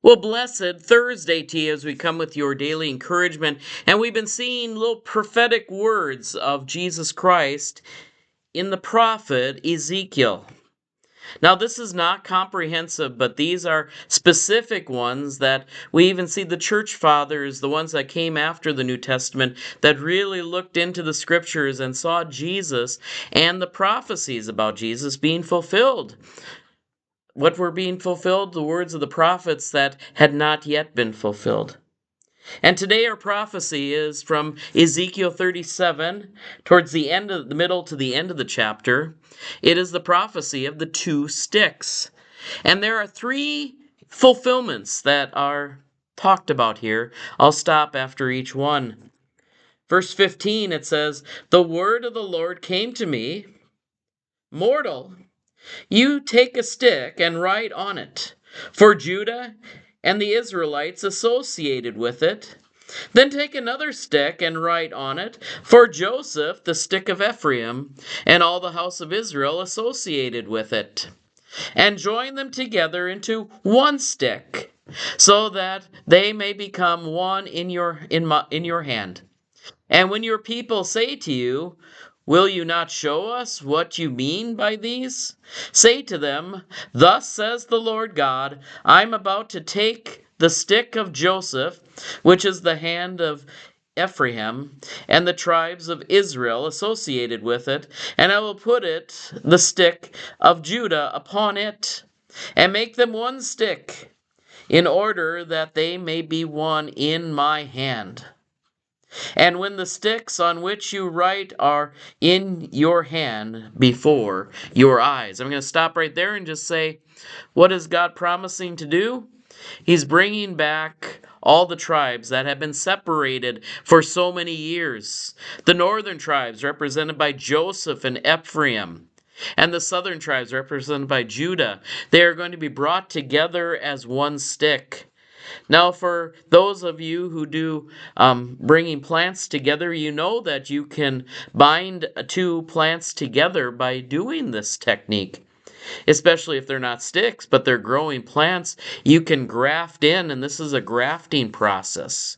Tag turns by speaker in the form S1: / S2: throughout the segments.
S1: Well, blessed Thursday to you as we come with your daily encouragement. And we've been seeing little prophetic words of Jesus Christ in the prophet Ezekiel. Now, this is not comprehensive, but these are specific ones that we even see the church fathers, the ones that came after the New Testament, that really looked into the scriptures and saw Jesus and the prophecies about Jesus being fulfilled. What were being fulfilled? The words of the prophets that had not yet been fulfilled. And today our prophecy is from Ezekiel 37, towards the middle to the end of the chapter. It is the prophecy of the two sticks. And there are three fulfillments that are talked about here. I'll stop after each one. Verse 15, it says, "The word of the Lord came to me, mortal, you take a stick and write on it, for Judah and the Israelites associated with it. Then take another stick and write on it, for Joseph, the stick of Ephraim, and all the house of Israel associated with it. And join them together into one stick, so that they may become one in your hand. And when your people say to you, 'Will you not show us what you mean by these?' Say to them, 'Thus says the Lord God, I'm about to take the stick of Joseph, which is the hand of Ephraim, and the tribes of Israel associated with it, and I will put the stick of Judah upon it, and make them one stick, in order that they may be one in my hand. And when the sticks on which you write are in your hand before your eyes." I'm going to stop right there and just say, what is God promising to do? He's bringing back all the tribes that have been separated for so many years. The northern tribes represented by Joseph and Ephraim, and the southern tribes represented by Judah. They are going to be brought together as one stick. Now, for those of you who do bringing plants together, you know that you can bind two plants together by doing this technique. Especially if they're not sticks, but they're growing plants, you can graft in, and this is a grafting process.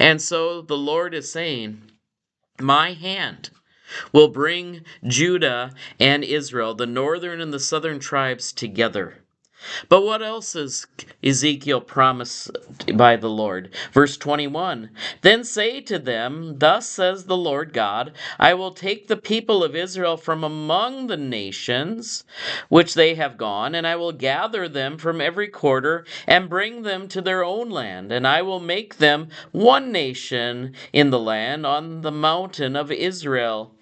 S1: And so the Lord is saying, my hand will bring Judah and Israel, the northern and the southern tribes, together. But what else is Ezekiel promised by the Lord? Verse 21, "Then say to them, 'Thus says the Lord God, I will take the people of Israel from among the nations which they have gone, and I will gather them from every quarter and bring them to their own land, and I will make them one nation in the land on the mountain of Israel.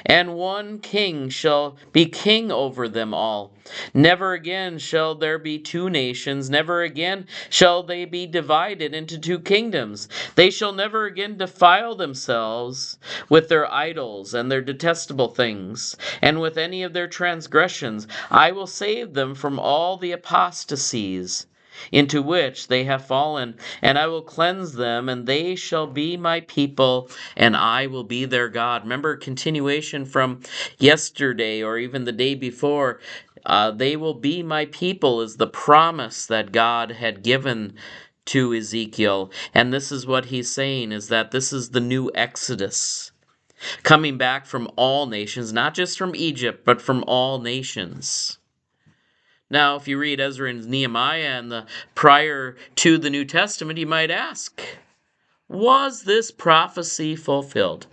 S1: And one king shall be king over them all. Never again shall there be two nations, never again shall they be divided into two kingdoms. They shall never again defile themselves with their idols and their detestable things, and with any of their transgressions. I will save them from all the apostasies into which they have fallen, and I will cleanse them, and they shall be my people, and I will be their God.'" Remember, continuation from yesterday or even the day before. They will be my people is the promise that God had given to Ezekiel. And this is what he's saying, is that this is the new Exodus, coming back from all nations, not just from Egypt, but from all nations. Now, if you read Ezra and Nehemiah and the prior to the New Testament, you might ask, was this prophecy fulfilled?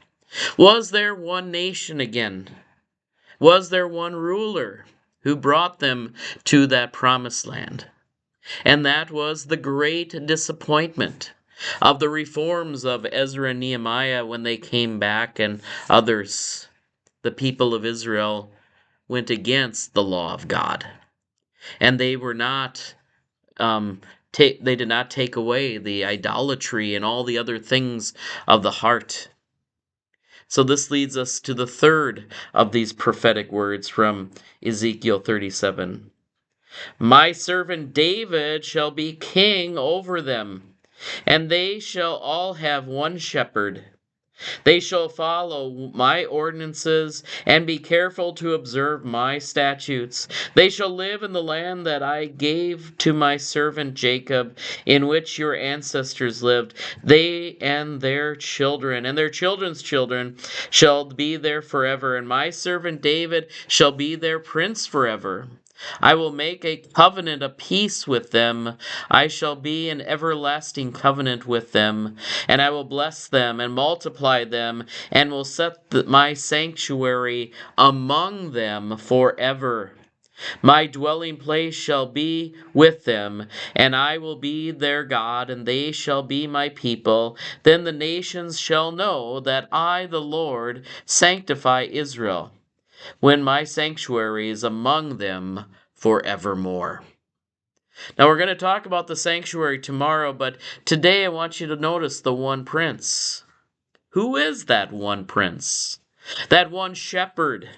S1: Was there one nation again? Was there one ruler who brought them to that promised land? And that was the great disappointment of the reforms of Ezra and Nehemiah when they came back, and others. The people of Israel went against the law of God. And they were not, they did not take away the idolatry and all the other things of the heart. So this leads us to the third of these prophetic words from Ezekiel 37. "My servant David shall be king over them, and they shall all have one shepherd. They shall follow my ordinances and be careful to observe my statutes. They shall live in the land that I gave to my servant Jacob, in which your ancestors lived. They and their children's children shall be there forever, and my servant David shall be their prince forever. I will make a covenant of peace with them. I shall be an everlasting covenant with them, and I will bless them and multiply them, and will set my sanctuary among them forever. My dwelling place shall be with them, and I will be their God, and they shall be my people. Then the nations shall know that I, the Lord, sanctify Israel, when my sanctuary is among them forevermore. Now we're going to talk about the sanctuary tomorrow, but today I want you to notice the one prince. Who is that one prince? That one shepherd?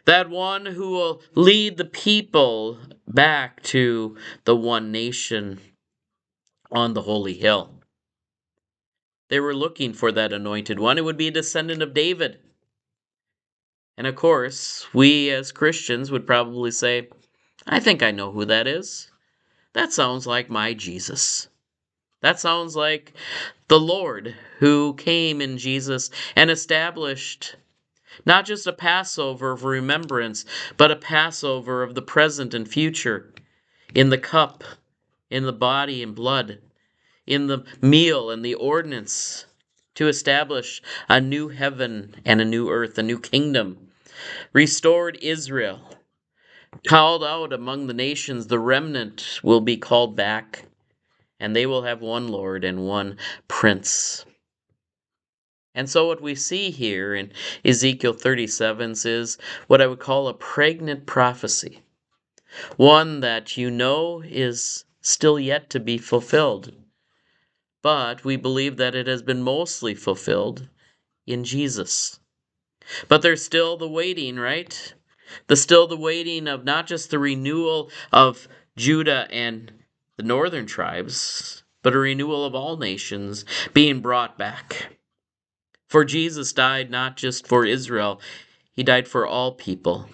S1: That one who will lead the people back to the one nation on the holy hill? They were looking for that anointed one. It would be a descendant of David. And of course, we as Christians would probably say, I think I know who that is. That sounds like my Jesus. That sounds like the Lord who came in Jesus and established not just a Passover of remembrance, but a Passover of the present and future, in the cup, in the body and blood, in the meal and the ordinance, to establish a new heaven and a new earth, a new kingdom, restored Israel, called out among the nations. The remnant will be called back, and they will have one Lord and one Prince. And so what we see here in Ezekiel 37 is what I would call a pregnant prophecy, one that you know is still yet to be fulfilled. But we believe that it has been mostly fulfilled in Jesus. But there's still the waiting, right? Still the waiting of not just the renewal of Judah and the northern tribes, but a renewal of all nations being brought back. For Jesus died not just for Israel, he died for all people.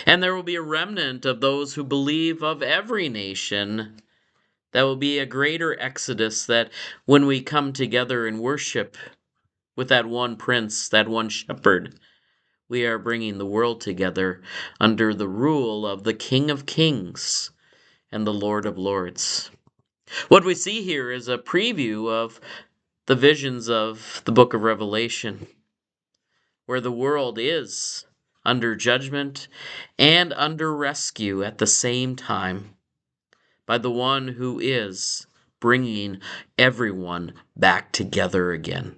S1: And there will be a remnant of those who believe of every nation. That will be a greater exodus, that when we come together and worship with that one prince, that one shepherd, we are bringing the world together under the rule of the King of Kings and the Lord of Lords. What we see here is a preview of the visions of the book of Revelation, where the world is under judgment and under rescue at the same time by the one who is bringing everyone back together again.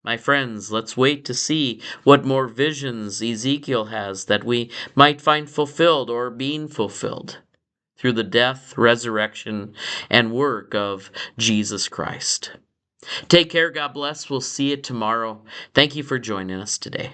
S1: My friends, let's wait to see what more visions Ezekiel has that we might find fulfilled or being fulfilled through the death, resurrection, and work of Jesus Christ. Take care. God bless. We'll see you tomorrow. Thank you for joining us today.